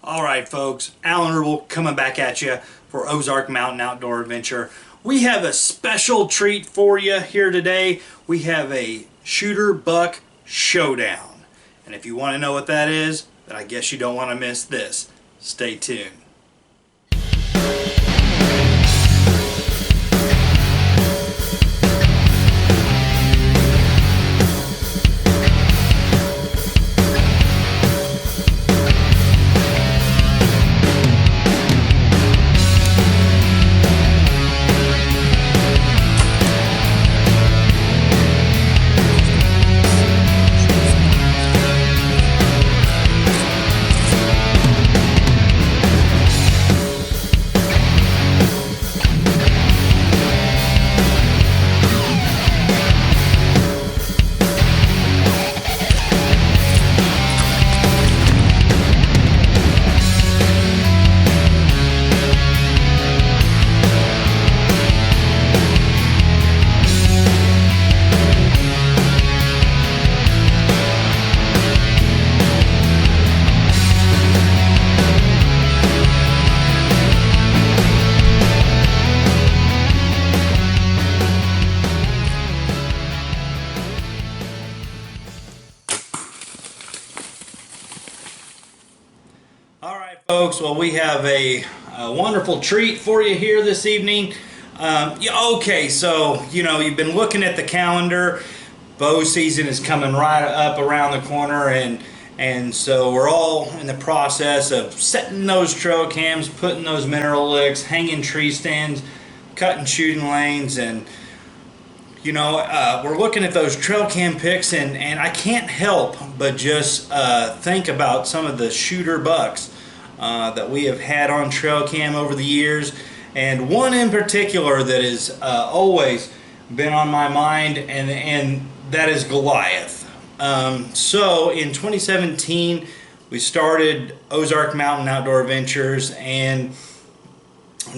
Alright folks, Alan Herbal coming back at you for Ozark Mountain Outdoor Adventure. We have a special treat for you here today. We have a shooter buck showdown. And if you want to know what that is, then I guess you don't want to miss this. Stay tuned. Alright folks, well we have a wonderful treat for you here this evening. Okay, so you've been looking at the calendar. Bow season is coming right up around the corner, and so we're all in the process of setting those trail cams, putting those mineral licks, hanging tree stands, cutting shooting lanes, and we're looking at those trail cam pics, and I can't help but just think about some of the shooter bucks that we have had on trail cam over the years, and one in particular that has always been on my mind, and that is Goliath. So in 2017 we started Ozark Mountain Outdoor Adventures, and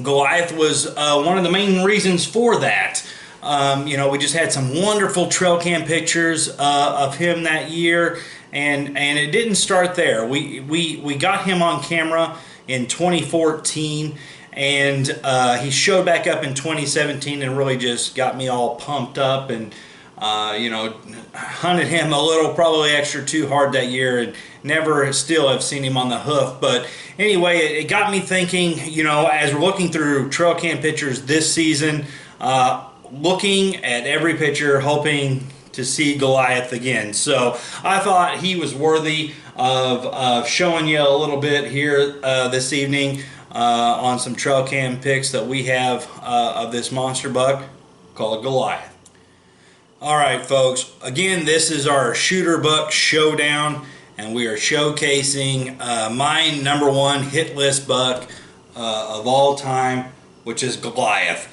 Goliath was one of the main reasons for that. We just had some wonderful trail cam pictures of him that year, and it didn't start there. We got him on camera in 2014, and he showed back up in 2017 and really just got me all pumped up, and hunted him a little, probably extra too hard that year, and never still have seen him on the hoof. But anyway, it got me thinking, as we're looking through trail cam pictures this season, looking at every picture, hoping to see Goliath again. So I thought he was worthy of showing you a little bit here this evening on some trail cam pics that we have of this monster buck called Goliath. Alright folks, again, this is our shooter buck showdown, and we are showcasing my #1 hit list buck of all time, which is Goliath.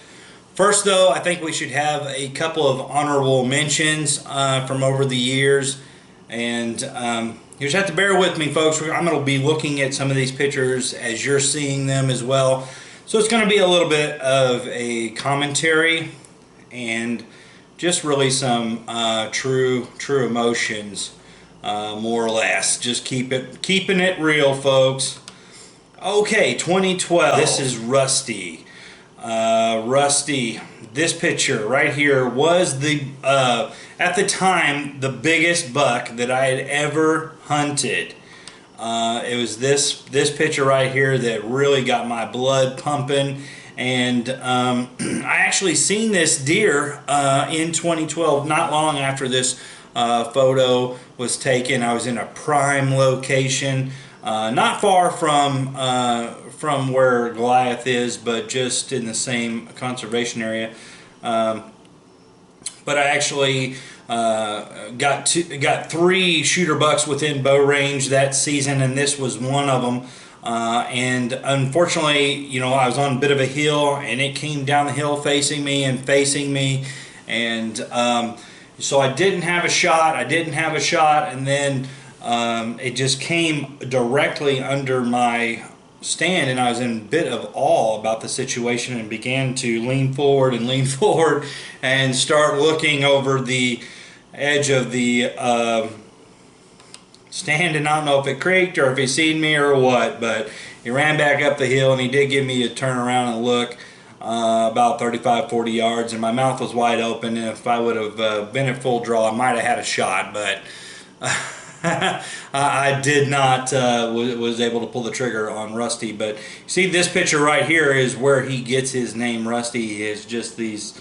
First though, I think we should have a couple of honorable mentions from over the years, and you just have to bear with me folks. I'm going to be looking at some of these pictures as you're seeing them as well, so it's going to be a little bit of a commentary and just really some true emotions, more or less. Just keeping it real, folks. Okay, 2012. This is Rusty. Rusty, this picture right here was at the time the biggest buck that I had ever hunted. It was this picture right here that really got my blood pumping, and I actually seen this deer in 2012, not long after this photo was taken. I was in a prime location, not far from where Goliath is, but just in the same conservation area. But I actually got 3 shooter bucks within bow range that season, and this was one of them. And unfortunately, I was on a bit of a hill, and it came down the hill facing me, and so I didn't have a shot. And then it just came directly under my stand, and I was in a bit of awe about the situation, and began to lean forward and start looking over the edge of the standing. I don't know if it creaked or if he seen me or what, but he ran back up the hill, and he did give me a turn around and look about 35-40 yards, and my mouth was wide open, and if I would have been at full draw, I might have had a shot, but I did not was able to pull the trigger on Rusty. But see, this picture right here is where he gets his name. Rusty is just these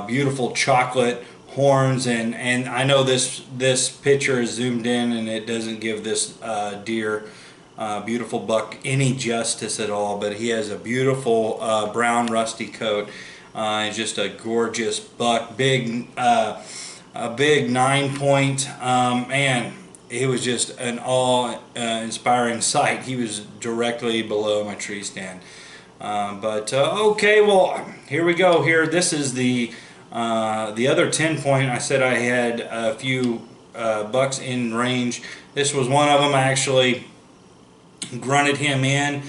beautiful chocolate horns, and I know this picture is zoomed in and it doesn't give this deer beautiful buck any justice at all, but he has a beautiful brown rusty coat. He's just a gorgeous buck, a big 9-point. Man, it was just an awe-inspiring sight. He was directly below my tree stand. Okay, well, here we go. Here, this is the other 10-point. I said I had a few bucks in range. This was one of them. I actually grunted him in,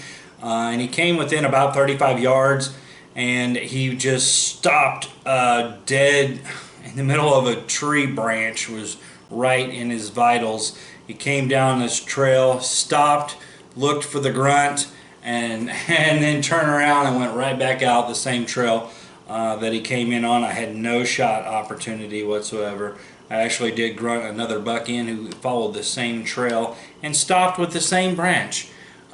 and he came within about 35 yards, and he just stopped dead in the middle of a tree branch. Was right in his vitals. He came down this trail, stopped, looked for the grunt, and then turned around and went right back out the same trail that he came in on. I had no shot opportunity whatsoever. I actually did grunt another buck in who followed the same trail and stopped with the same branch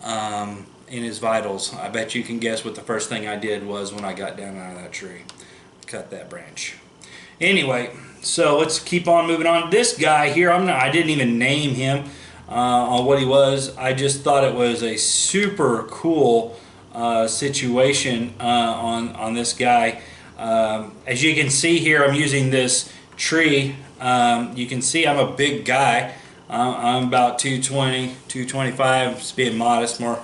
in his vitals. I bet you can guess what the first thing I did was when I got down out of that tree. Cut that branch. Anyway, so let's keep on moving on. This guy here, I didn't even name him on what he was. I just thought it was a super cool situation on this guy. As you can see here, I'm using this tree. You can see I'm a big guy. I'm about 220, 225, just being modest more.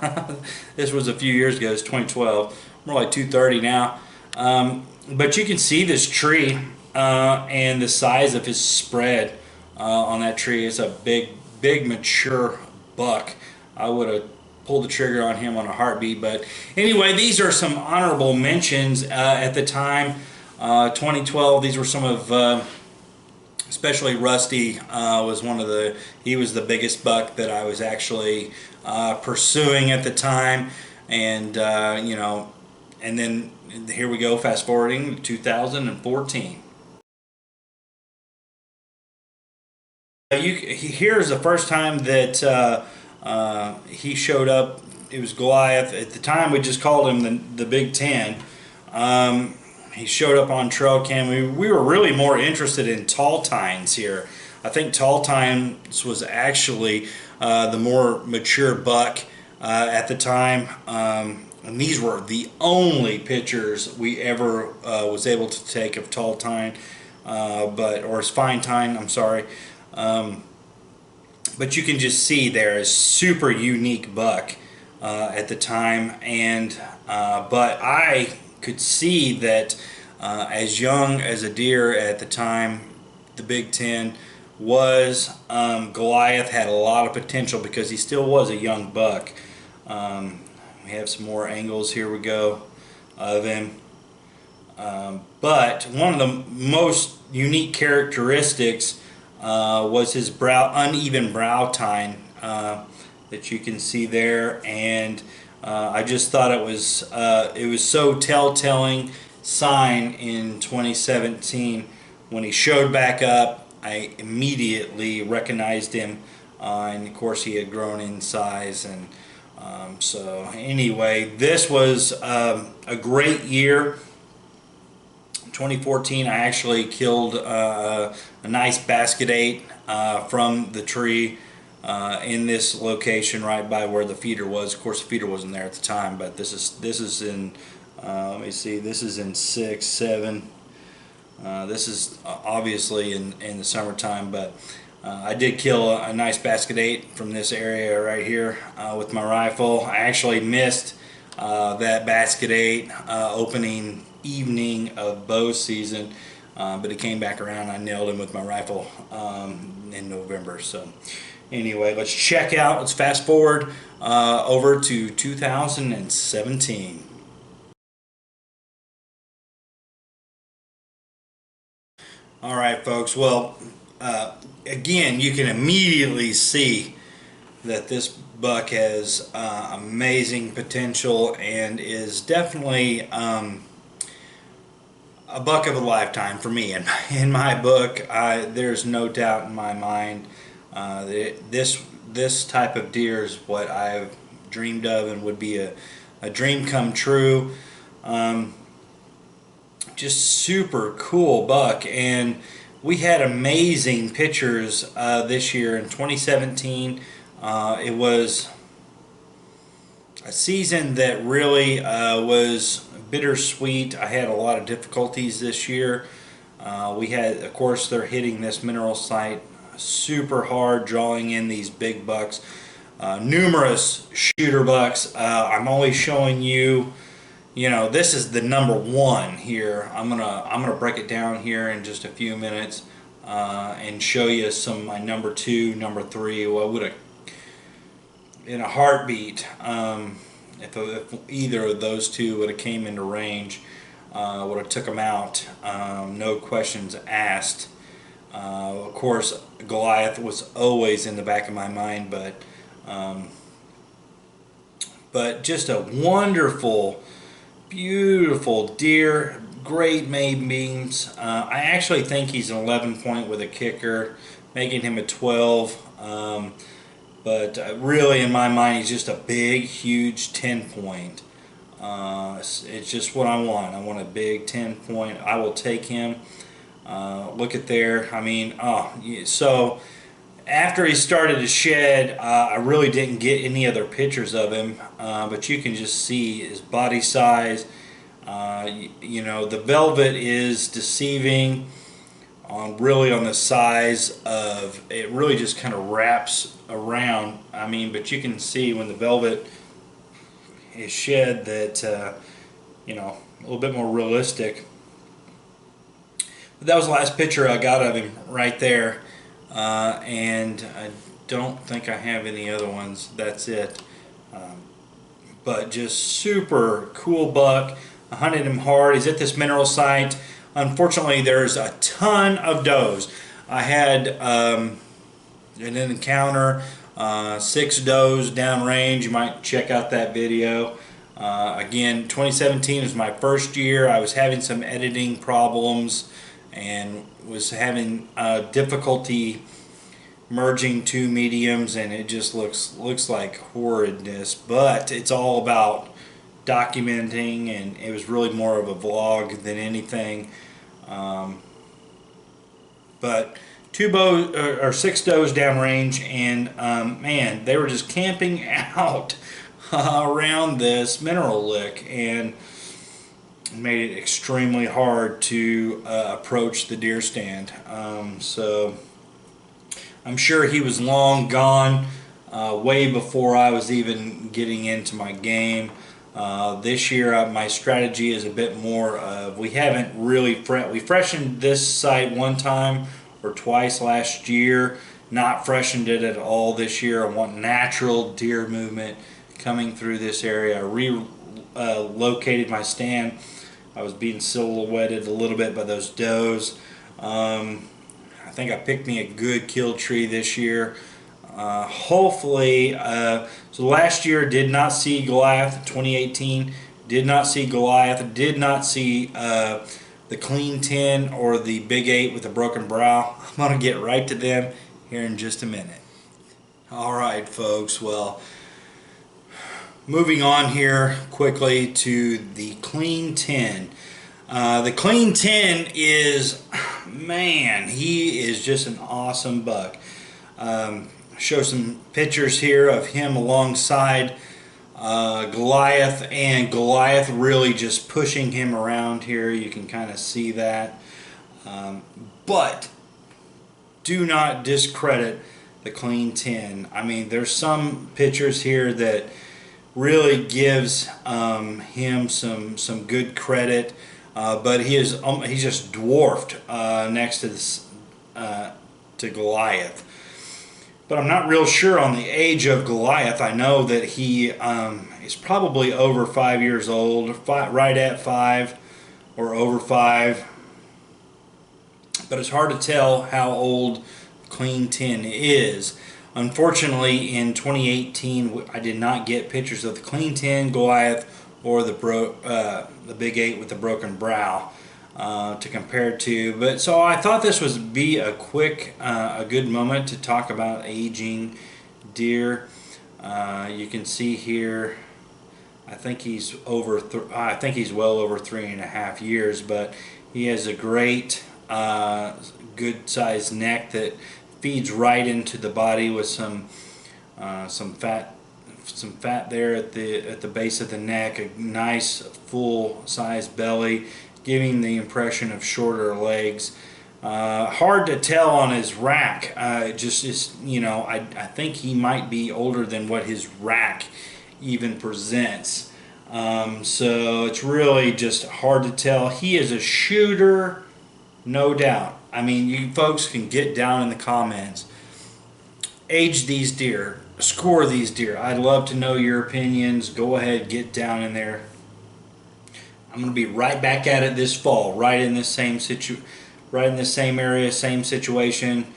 This was a few years ago, it's 2012. More like 230 now. But you can see this tree and the size of his spread on that tree. It's a big mature buck. I would have pulled the trigger on him on a heartbeat. But anyway, these are some honorable mentions at the time. 2012, these were some of especially Rusty was he was the biggest buck that I was actually pursuing at the time, and you know, and then here we go, fast forwarding to 2014. Here's the first time that he showed up. It was Goliath. At the time, we just called him the Big Ten. He showed up on trail cam. We were really more interested in tall tines here. I think tall tines was actually the more mature buck at the time. And these were the only pictures we ever was able to take of tall tine, or fine tine, I'm sorry. But you can just see there is super unique buck at the time, and but I could see that as young as a deer at the time, the Big Ten was, Goliath had a lot of potential because he still was a young buck. We have some more angles, here we go, of him. But one of the most unique characteristics was his uneven brow tine that you can see there, and I just thought it was so telltale sign in 2017 when he showed back up. I immediately recognized him, and of course he had grown in size, and so anyway, this was a great year. 2014, I actually killed a nice basket 8 from the tree in this location right by where the feeder was. Of course, the feeder wasn't there at the time, but this is in let me see, this is in 6, 7. This is obviously in the summertime, but I did kill a nice basket 8 from this area right here with my rifle. I actually missed that basket 8 opening evening of bow season, but it came back around. I nailed him with my rifle in November. So anyway, let's fast forward over to 2017. All right, folks, well, again, you can immediately see that this buck has amazing potential and is definitely a buck of a lifetime for me. In my book, there's no doubt in my mind this type of deer is what I've dreamed of and would be a dream come true. Just super cool buck, and we had amazing pictures this year in 2017. It was a season that really was bittersweet. I had a lot of difficulties this year. We had, of course, they're hitting this mineral site super hard, drawing in these big bucks. Numerous shooter bucks. I'm only showing you, this is the number one here. I'm gonna break it down here in just a few minutes and show you some my number two, number three. Well, would have in a heartbeat if either of those two would have came into range, would have took them out, no questions asked. Of course, Goliath was always in the back of my mind, but just a wonderful, beautiful deer, great maiden beams. I actually think he's an 11 point with a kicker, making him a 12. But really, in my mind, he's just a big, huge 10 point. It's just what I want. I want a big 10 point. I will take him. Look at there. I mean, so after he started to shed, I really didn't get any other pictures of him, but you can just see his body size. The velvet is deceiving on the size of it. Really just kind of wraps around. I mean, but you can see when the velvet is shed that a little bit more realistic. But that was the last picture I got of him right there, and I don't think I have any other ones. That's it. But just super cool buck. I hunted him hard. He's at this mineral site. Unfortunately, there's a ton of does. I had an encounter, 6 does downrange. You might check out that video. Again, 2017 was my first year. I was having some editing problems and was having difficulty merging 2 mediums, and it just looks like horridness. But it's all about documenting, and it was really more of a vlog than anything. But 6 does downrange, and man, they were just camping out around this mineral lick, and made it extremely hard to approach the deer stand. So I'm sure he was long gone, way before I was even getting into my game. This year my strategy is a bit more of, we haven't really we freshened this site one time or twice last year, not freshened it at all this year. I want natural deer movement coming through this area. I relocated my stand. I was being silhouetted a little bit by those does. I think I picked me a good kill tree this year. Hopefully, so last year did not see Goliath. 2018 did not see Goliath. Did not see the clean 10 or the big 8 with a broken brow. I'm going to get right to them here in just a minute. Alright folks, well, moving on here quickly to the clean 10. The clean 10 is, man, he is just an awesome buck. Show some pictures here of him alongside Goliath, and Goliath really just pushing him around here. You can kind of see that. But do not discredit the clean 10. I mean, there's some pictures here that really gives him some good credit, but he's just dwarfed next to this to Goliath. But I'm not real sure on the age of Goliath. I know that he is probably over 5 years old, right at 5 or over 5. but it's hard to tell how old Clean 10 is. Unfortunately, in 2018, I did not get pictures of the Clean 10 Goliath or the Big 8 with the broken brow to compare to. But so I thought this would be a good moment to talk about aging deer. You can see here, I think he's I think he's well over 3.5 years, but he has a great, good sized neck that feeds right into the body with some fat there at the base of the neck. A nice full size belly, giving the impression of shorter legs. Hard to tell on his rack. I think he might be older than what his rack even presents. So it's really just hard to tell. He is a shooter, no doubt. I mean, you folks can get down in the comments. Age these deer. Score these deer. I'd love to know your opinions. Go ahead, get down in there. I'm going to be right back at it this fall, right in this same area, same situation.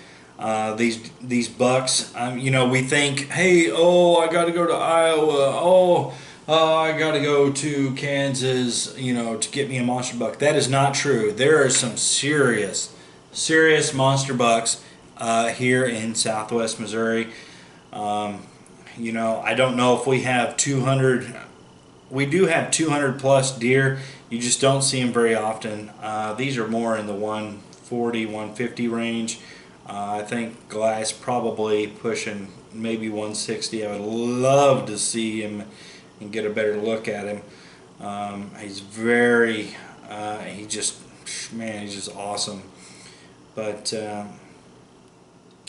These bucks, we think, hey, I got to go to Iowa. I got to go to Kansas, to get me a monster buck. That is not true. There are some serious monster bucks here in Southwest Missouri. I don't know if we have 200. We do have 200 plus deer. You just don't see them very often. These are more in the 140, 150 range. I think Glass probably pushing maybe 160. I would love to see him and get a better look at him. He's just awesome. But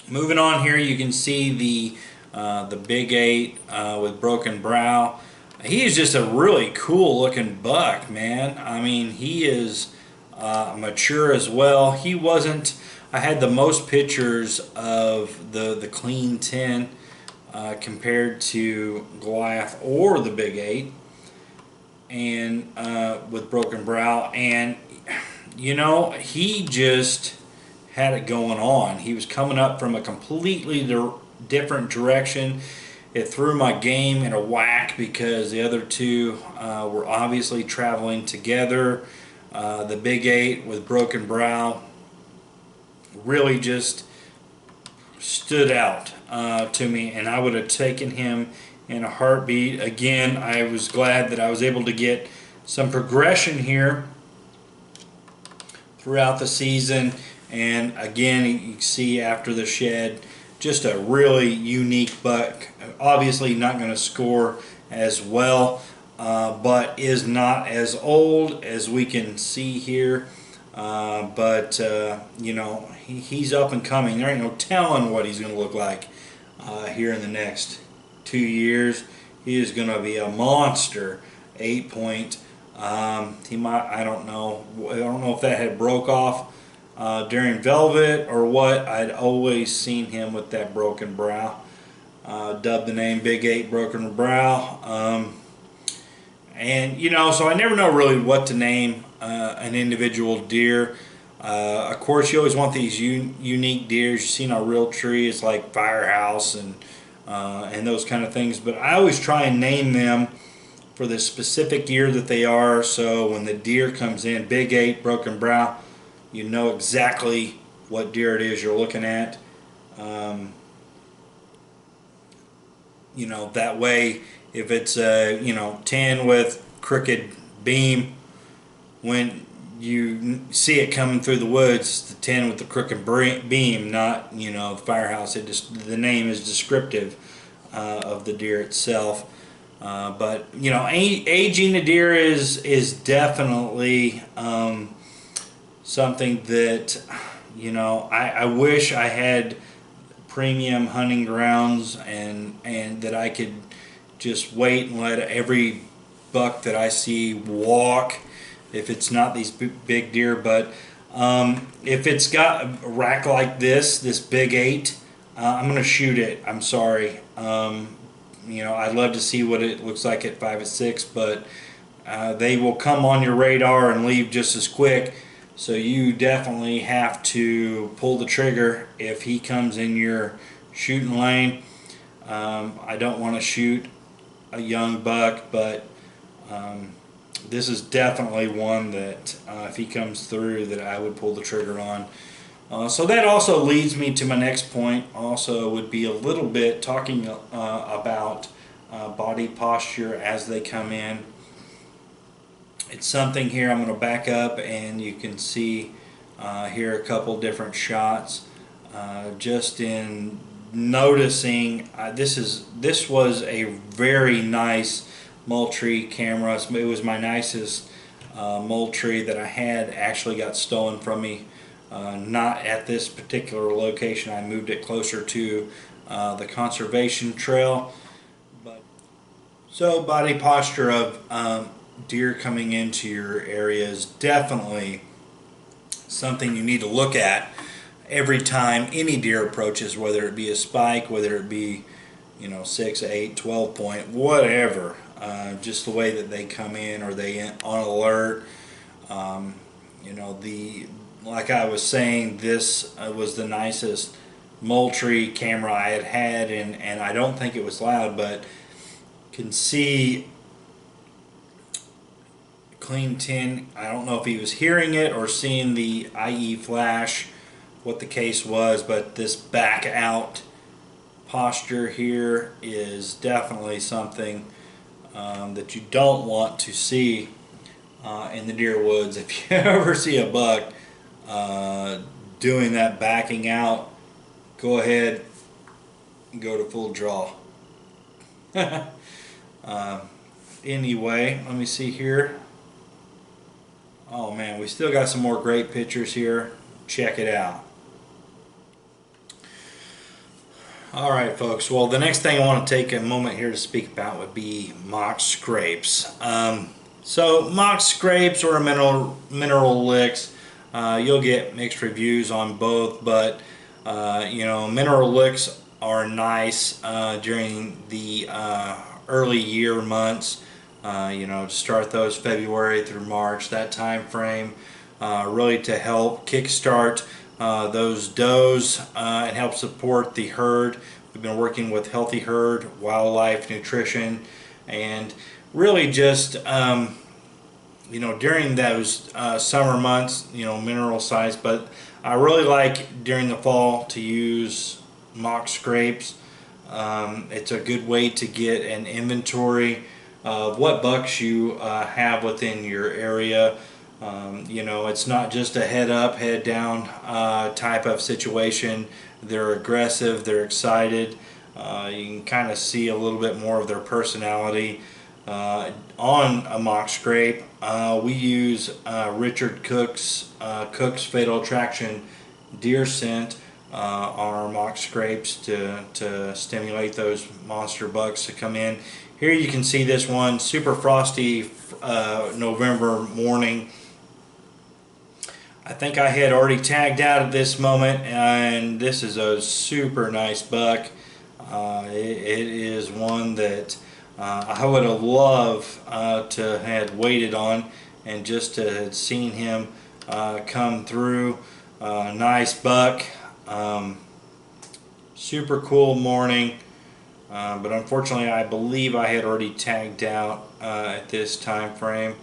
moving on here, you can see the Big 8 with broken brow. He is just a really cool looking buck, man. I mean, he is mature as well. He wasn't. I had the most pictures of the Clean 10 compared to Goliath or the Big 8, and with broken brow, and he just had it going on. He was coming up from a completely different direction. It threw my game in a whack because the other two were obviously traveling together. The Big 8 with broken brow really just stood out to me, and I would have taken him in a heartbeat. Again, I was glad that I was able to get some progression here throughout the season, and again, you can see after the shed, just a really unique buck. Obviously not going to score as well, but is not as old as we can see here. He's up and coming. There ain't no telling what he's going to look like here in the next 2 years. He is going to be a monster 8-point. He might. I don't know if that had broke off during velvet or what. I'd always seen him with that broken brow. Dubbed the name Big 8 Broken Brow. So I never know really what to name an individual deer. Of course, you always want these unique deers. You see in a real tree, it's like Firehouse and those kind of things. But I always try and name them for the specific year that they are. So when the deer comes in, Big 8 Broken Brow, you know exactly what deer it is you're looking at. That way, if it's a 10 with crooked beam, when you see it coming through the woods, the 10 with the crooked beam, not the Firehouse. The name is descriptive of the deer itself. But aging a deer is definitely something that I wish I had premium hunting grounds and that I could just wait and let every buck that I see walk if it's not these big deer. But if it's got a rack like this Big 8, I'm gonna shoot it. I'm sorry. I'd love to see what it looks like at 5 or 6, but they will come on your radar and leave just as quick. So you definitely have to pull the trigger if he comes in your shooting lane. I don't want to shoot a young buck, but this is definitely one that if he comes through, that I would pull the trigger on. So that also leads me to my next point. Also would be a little bit talking about body posture as they come in. It's something here, I'm going to back up and you can see here a couple different shots. Just in noticing, this was a very nice Moultrie camera. It was my nicest Moultrie that I had. Actually got stolen from me. Not at this particular location. I moved it closer to the conservation trail. But so body posture of deer coming into your area is definitely something you need to look at every time any deer approaches, whether it be a spike, whether it be 6, 8, 12 point, whatever. Just the way that they come in, are they on alert? Like I was saying, this was the nicest Moultrie camera I had, and I don't think it was loud, but can see clean 10. I don't know if he was hearing it or seeing the IE flash, what the case was, but this back out posture here is definitely something that you don't want to see in the deer woods. If you ever see a buck doing that backing out, go ahead and go to full draw. Anyway, let me see here. Oh man, we still got some more great pictures here. Check it out. Alright folks, well the next thing I want to take a moment here to speak about would be mock scrapes. So mock scrapes or mineral licks, you'll get mixed reviews on both, but mineral licks are nice during the early year months. To start those February through March, that time frame, really to help kickstart those does and help support the herd. We've been working with Healthy Herd, Wildlife Nutrition, and really just during those summer months, mineral size, but I really like during the fall to use mock scrapes. It's a good way to get an inventory of what bucks you have within your area. It's not just a head up, head down type of situation. They're aggressive, they're excited. You can kind of see a little bit more of their personality. On a mock scrape, we use Richard Cook's Fatal Attraction deer scent on our mock scrapes to stimulate those monster bucks to come in. Here you can see this one, super frosty November morning. I think I had already tagged out at this moment, and this is a super nice buck. It is one that I would have loved to have waited on and just to have seen him come through. Nice buck, super cool morning. But unfortunately I believe I had already tagged out at this time frame.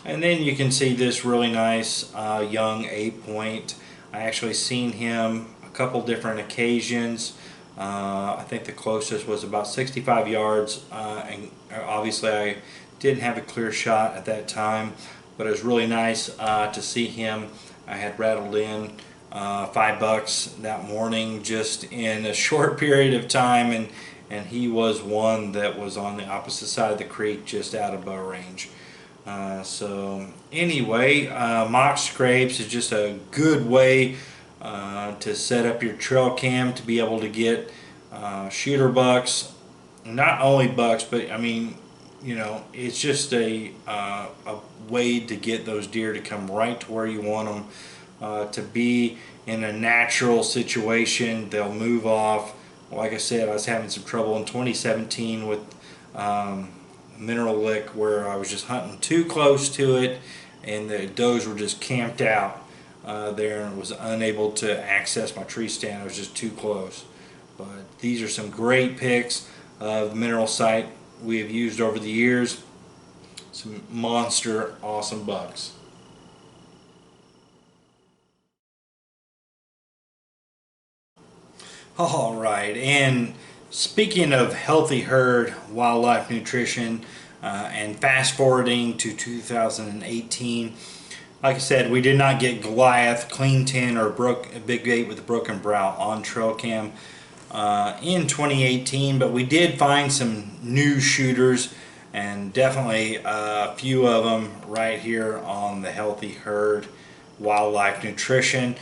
And then you can see this really nice young 8-point. I actually seen him a couple different occasions. I think the closest was about 65 yards, and obviously I didn't have a clear shot at that time, but it was really nice to see him. I had rattled in $5 that morning just in a short period of time, and he was one that was on the opposite side of the creek, just out of bow range. So anyway, mock scrapes is just a good way to set up your trail cam to be able to get shooter bucks. Not only bucks, but I mean, it's just a way to get those deer to come right to where you want them to be in a natural situation. They'll move off. Like I said, I was having some trouble in 2017 with mineral lick, where I was just hunting too close to it and the does were just camped out. there and was unable to access my tree stand. I was just too close. But these are some great picks of mineral site we have used over the years. Some monster awesome bucks. All right, and speaking of healthy herd, wildlife nutrition, and fast forwarding to 2018, like I said, we did not get Goliath, Clean 10, or Big 8 with a broken brow on trail cam in 2018, but we did find some new shooters, and definitely a few of them right here on the healthy herd wildlife nutrition.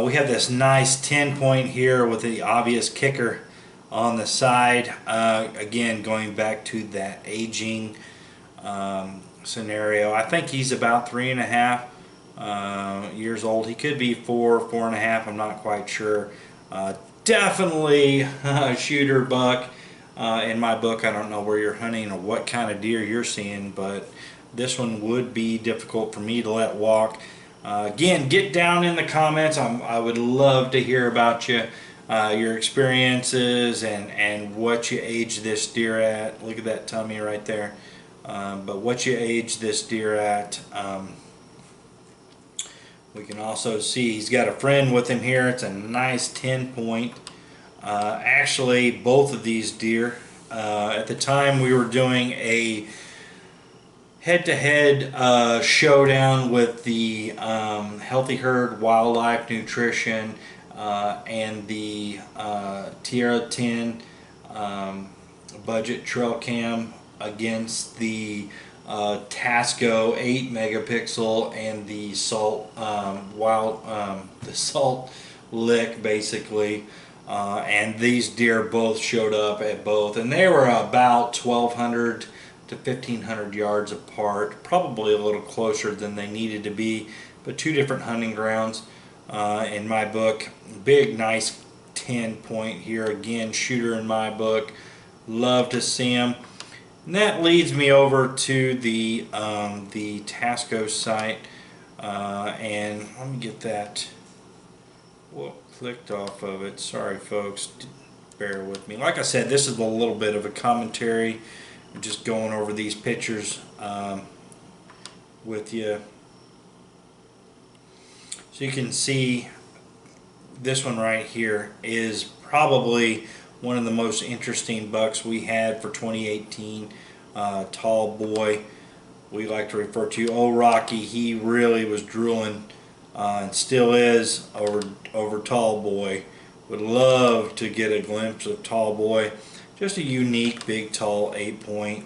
We have this nice 10 point here with the obvious kicker on the side. Again, going back to that aging scenario. I think he's about 3.5 years old. He could be 4.5. I'm not quite sure. Definitely a shooter buck. In my book, I don't know where you're hunting or what kind of deer you're seeing, but this one would be difficult for me to let walk. Again, get down in the comments. I would love to hear about you, your experiences, and what you age this deer at. Look at that tummy right there. But what you age this deer at. We can also see he's got a friend with him here. It's a nice 10 point. Actually, both of these deer, at the time we were doing a head-to-head showdown with the Healthy Herd Wildlife Nutrition and the Tierra 10 budget trail cam against the Tasco 8 megapixel and the Salt the Salt Lick, basically. And these deer both showed up at both, and they were about 1,200 to 1,500 yards apart, probably a little closer than they needed to be, but two different hunting grounds in my book. Big, nice 10 point here. Again, shooter in my book. Love to see him. And that leads me over to the Tasco site, and let me get that. Whoa, clicked off of it. Sorry, folks. Bear with me. Like I said, this is a little bit of a commentary. I'm just going over these pictures with you. So you can see this one right here is probably one of the most interesting bucks we had for 2018. Tall boy, we like to refer to. Oh, Rocky, he really was drooling and still is over Tall Boy. Would love to get a glimpse of Tall Boy. Just a unique big tall 8 point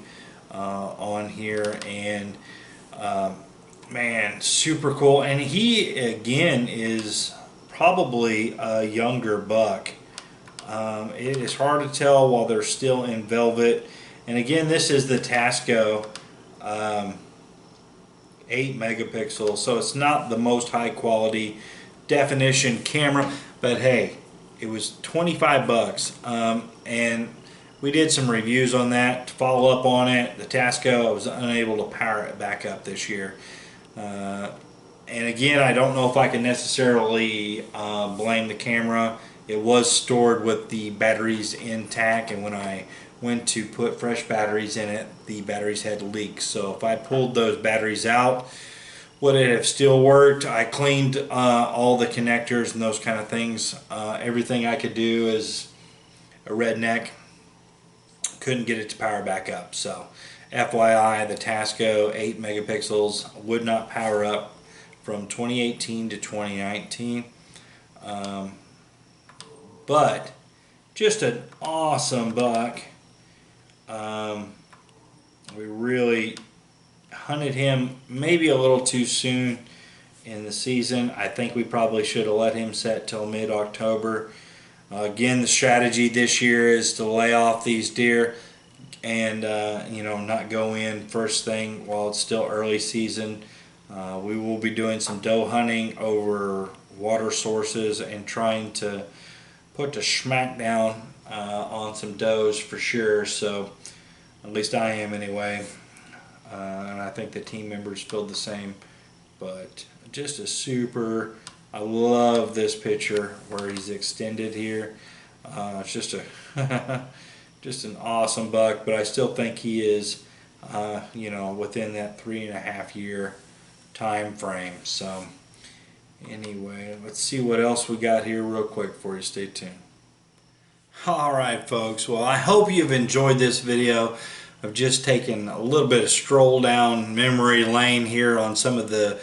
on here, and man, super cool. And he again is probably a younger buck. It is hard to tell while they're still in velvet. And again, this is the Tasco 8 megapixels, so it's not the most high quality definition camera, but hey, it was 25 bucks. And we did some reviews on that to follow up on it. The Tasco, I was unable to power it back up this year. And again, I don't know if I can necessarily blame the camera. It was stored with the batteries intact, and when I went to put fresh batteries in it, the batteries had leaks. So if I pulled those batteries out, would it have still worked? I cleaned all the connectors and those kind of things. Everything I could do as a redneck. Couldn't get it to power back up. So FYI, the Tasco 8 megapixels would not power up from 2018 to 2019. But just an awesome buck. We really hunted him maybe a little too soon in the season. I think we probably should have let him set till mid-October. Again, the strategy this year is to lay off these deer and not go in first thing while it's still early season. We will be doing some doe hunting over water sources and trying to put the schmack down on some does for sure. So at least I am anyway, and I think the team members feel the same. But just a super I love this picture where he's extended here. It's just a just an awesome buck, but I still think he is, you know, within that 3.5 year time frame. So anyway, let's see what else we got here real quick for you. Stay tuned. Alright folks, well I hope you've enjoyed this video of just taking a little bit of stroll down memory lane here on some of the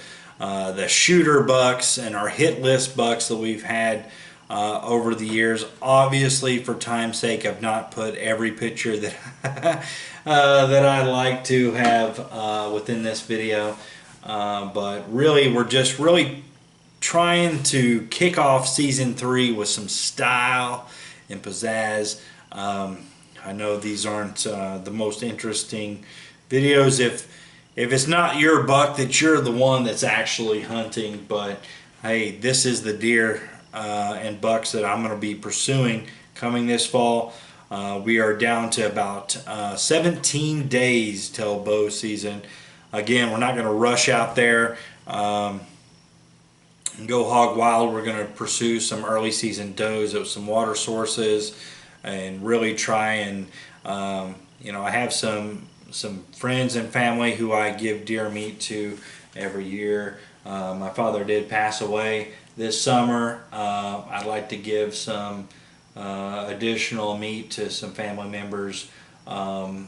shooter bucks and our hit list bucks that we've had over the years. Obviously, for time's sake, I've not put every picture that that I'd like to have within this video, but really we're just really trying to kick off season 3 with some style and pizzazz. I know these aren't the most interesting videos if it's not your buck that you're the one that's actually hunting, but hey, this is the deer and bucks that I'm going to be pursuing coming this fall. We are down to about 17 days till bow season. Again, we're not going to rush out there and go hog wild. We're going to pursue some early season does at some water sources and really try and you know, I have some friends and family who I give deer meat to every year. My father did pass away this summer. I'd like to give some additional meat to some family members, but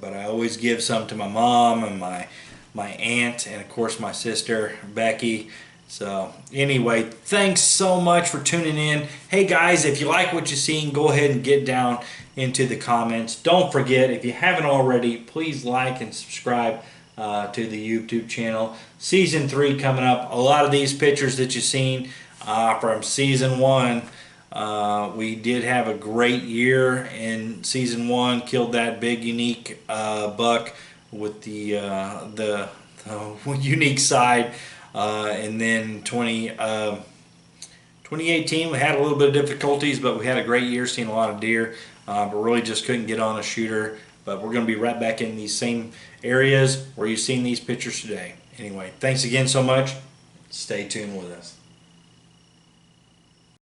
I always give some to my mom and my aunt and of course my sister Becky. So anyway, thanks so much for tuning in. Hey guys, if you like what you've seen, go ahead and get down into the comments. Don't forget, if you haven't already, please like and subscribe to the YouTube channel. Season 3 coming up. A lot of these pictures that you've seen from season 1, we did have a great year in season 1. Killed that big unique buck with the unique side. And then 2018 we had a little bit of difficulties, but we had a great year, seeing a lot of deer, but really just couldn't get on a shooter. But we're going to be right back in these same areas where you've seen these pictures today. Anyway, thanks again so much. Stay tuned with us.